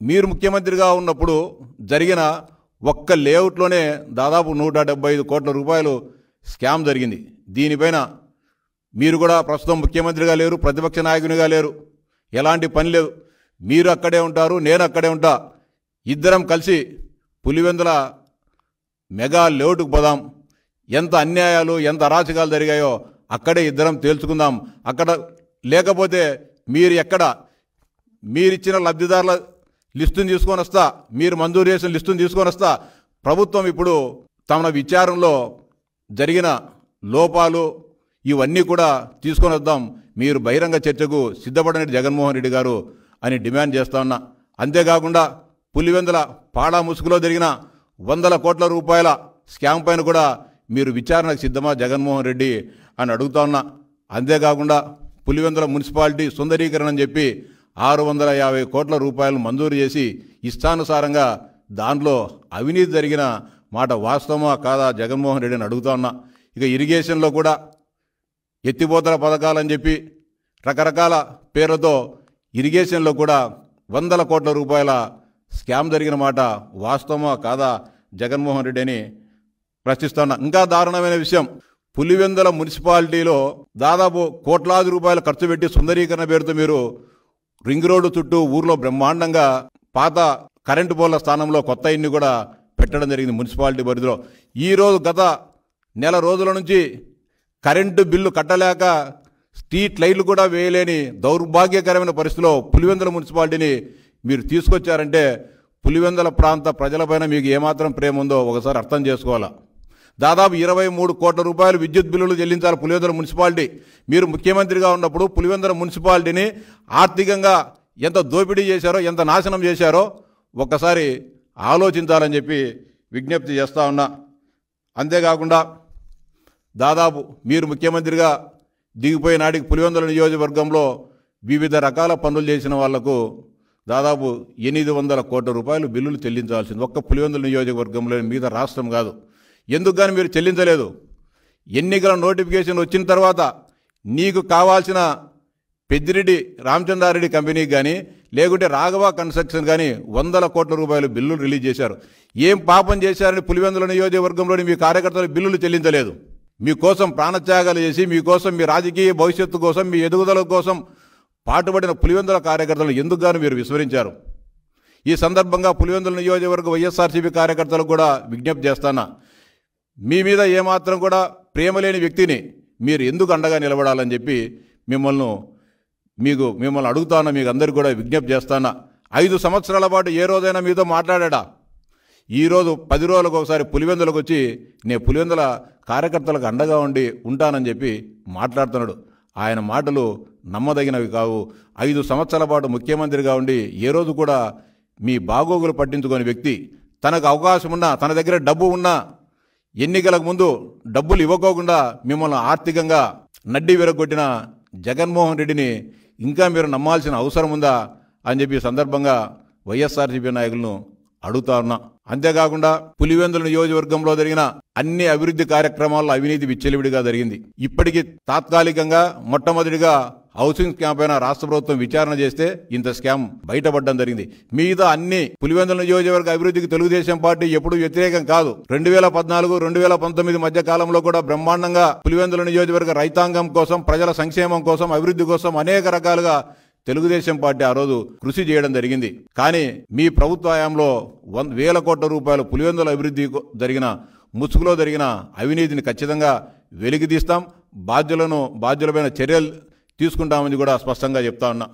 మీరు ముఖ్యమంత్రిగా ఉన్నప్పుడు జరిగిన ఒక్క లేఅవుట్లోనే దాదాపు 175 కోట్ల రూపాయలు స్కామ్ జరిగింది. దీనిపైన మీరు కూడా ప్రస్తుతం ముఖ్యమంత్రిగా లేరు, ప్రతిపక్ష నాయకునిగా లేరు, ఎలాంటి పని లేదు. మీరు అక్కడే ఉంటారు, నేను అక్కడే ఉంటా. ఇద్దరం కలిసి పులివెందుల మెగా లేఅవుట్కు పోదాం. ఎంత అన్యాయాలు, ఎంత అరాచకాలు జరిగాయో అక్కడే ఇద్దరం తేల్చుకుందాం. అక్కడ లేకపోతే మీరు ఎక్కడ మీరిచ్చిన లబ్ధిదారుల లిస్టును తీసుకొని వస్తా, మీరు మంజూరు చేసిన లిస్టును తీసుకొని వస్తా. ప్రభుత్వం ఇప్పుడు తమ విచారణలో జరిగిన లోపాలు ఇవన్నీ కూడా తీసుకొని వద్దాం. మీరు బహిరంగ చర్చకు సిద్ధపడని జగన్మోహన్ రెడ్డి గారు అని డిమాండ్ చేస్తా ఉన్నా. అంతేకాకుండా పులివెందుల పాడా ముసుగులో జరిగిన 100 కోట్ల రూపాయల స్కామ్ పైన కూడా మీరు విచారణకు సిద్ధమా జగన్మోహన్ రెడ్డి అని అడుగుతా ఉన్నా. అంతేకాకుండా పులివెందుల మున్సిపాలిటీ సుందరీకరణ అని చెప్పి 650 కోట్ల రూపాయలు మంజూరు చేసి ఇష్టానుసారంగా దాంట్లో అవినీతి జరిగిన మాట వాస్తవమా కాదా జగన్మోహన్ రెడ్డిని అడుగుతా ఉన్నా. ఇక ఇరిగేషన్లో కూడా ఎత్తిపోతల పథకాలని చెప్పి రకరకాల పేర్లతో ఇరిగేషన్లో కూడా 100 కోట్ల రూపాయల స్కామ్ జరిగిన మాట వాస్తవమా కాదా జగన్మోహన్ రెడ్డి అని ప్రశ్నిస్తున్నా. ఇంకా దారుణమైన విషయం, పులివెందుల మున్సిపాలిటీలో దాదాపు కోట్లాది రూపాయలు ఖర్చు పెట్టి సుందరీకరణ పేరుతో మీరు రింగ్ రోడ్డు చుట్టూ ఊర్లో బ్రహ్మాండంగా పాత కరెంటు పోల్ల స్థానంలో కొత్త ఇన్ని కూడా పెట్టడం జరిగింది మున్సిపాలిటీ పరిధిలో. ఈరోజు గత నెల రోజుల నుంచి కరెంటు బిల్లు కట్టలేక స్ట్రీట్ లైట్లు కూడా వేయలేని దౌర్భాగ్యకరమైన పరిస్థితిలో పులివెందుల మున్సిపాలిటీని మీరు తీసుకొచ్చారంటే పులివెందుల ప్రాంత ప్రజలపైన మీకు ఏమాత్రం ప్రేమ ఉందో ఒకసారి అర్థం చేసుకోవాలా. దాదాపు 23 కోట్ల రూపాయలు విద్యుత్ బిల్లులు చెల్లించాలి పులివెందుల మున్సిపాలిటీ. మీరు ముఖ్యమంత్రిగా ఉన్నప్పుడు పులివెందుల మున్సిపాలిటీని ఆర్థికంగా ఎంత దోపిడీ చేశారో, ఎంత నాశనం చేశారో ఒక్కసారి ఆలోచించాలని చెప్పి విజ్ఞప్తి చేస్తూ ఉన్నా. అంతేకాకుండా దాదాపు మీరు ముఖ్యమంత్రిగా దిగిపోయే నాటికి పులివెందుల నియోజకవర్గంలో వివిధ రకాల పనులు చేసిన వాళ్లకు దాదాపు 800 కోట్ల రూపాయలు బిల్లులు చెల్లించాల్సింది ఒక్క పులివెందుల నియోజకవర్గంలో, మిగతా రాష్ట్రం కాదు. ఎందుకు కానీ మీరు చెల్లించలేదు? ఎన్నికల నోటిఫికేషన్ వచ్చిన తర్వాత నీకు కావాల్సిన పెద్దిరెడ్డి రామచంద్రారెడ్డి కంపెనీకి కానీ లేకుంటే రాఘవ కన్స్ట్రక్షన్ కానీ 100 కోట్ల రూపాయలు బిల్లులు రిలీజ్ చేశారు. ఏం పాపం చేశారని పులివెందుల నియోజకవర్గంలోని మీ కార్యకర్తలు బిల్లులు చెల్లించలేదు? మీకోసం ప్రాణత్యాగాలు చేసి, మీకోసం, మీ రాజకీయ భవిష్యత్తు కోసం, మీ ఎదుగుదల కోసం పాటుపడిన పులివెందుల కార్యకర్తలను ఎందుకు గాను మీరు విస్మరించారు? ఈ సందర్భంగా పులివెందుల నియోజకవర్గ వైఎస్ఆర్సీపీ కార్యకర్తలకు కూడా విజ్ఞప్తి చేస్తానా, మీ మీద ఏమాత్రం కూడా ప్రేమ లేని వ్యక్తిని మీరు ఎందుకు అండగా నిలబడాలని చెప్పి మిమ్మల్ని అడుగుతానా, మీకు అందరికీ కూడా విజ్ఞప్తి చేస్తానా. 5 సంవత్సరాల పాటు ఏ రోజైనా మీతో మాట్లాడా? ఈరోజు 10 రోజులకు ఒకసారి పులివెందులకు వచ్చి నేను పులివెందుల కార్యకర్తలకు అండగా ఉంటానని చెప్పి మాట్లాడుతున్నాడు. ఆయన మాటలు నమ్మదగినవి కావు. 5 సంవత్సరాల పాటు ముఖ్యమంత్రిగా ఉండి ఏ రోజు కూడా మీ బాగోగులు పట్టించుకునే వ్యక్తి, తనకు అవకాశం ఉన్నా, తన దగ్గర డబ్బు ఉన్నా ఎన్నికలకు ముందు డబ్బులు ఇవ్వకోకుండా మిమ్మల్ని ఆర్థికంగా నడ్డి విరగొట్టిన జగన్మోహన్ రెడ్డిని ఇంకా మీరు నమ్మాల్సిన అవసరం ఉందా అని చెప్పి సందర్భంగా వైఎస్ఆర్సీపీ నాయకులను అడుగుతా ఉన్నా. అంతేకాకుండా పులివెందుల నియోజకవర్గంలో జరిగిన అన్ని అభివృద్ధి కార్యక్రమాల్లో అవినీతి విచ్చలవిడిగా జరిగింది. ఇప్పటికీ తాత్కాలికంగా మొట్టమొదటిగా హౌసింగ్ స్కామ్ పైన రాష్ట్ర ప్రభుత్వం విచారణ చేస్తే ఇంత స్కామ్ బయటపడడం జరిగింది. మిగతా అన్ని పులివెందుల నియోజకవర్గ అభివృద్ధికి తెలుగుదేశం పార్టీ ఎప్పుడూ వ్యతిరేకం కాదు. 2014, 2019 మధ్య కాలంలో కూడా బ్రహ్మాండంగా పులివెందుల నియోజకవర్గ రైతాంగం కోసం, ప్రజల సంక్షేమం కోసం, అభివృద్ధి కోసం అనేక రకాలుగా తెలుగుదేశం పార్టీ ఆ రోజు కృషి చేయడం జరిగింది. కానీ మీ ప్రభుత్వ హయాంలో 1,000 కోట్ల రూపాయలు పులివెందుల అభివృద్ధి జరిగిన ముసుగులో జరిగిన అవినీతిని ఖచ్చితంగా వెలికితీస్తాం. బాధ్యులపైన చర్యలు తీసుకుంటామని కూడా స్పష్టంగా చెప్తా ఉన్నా.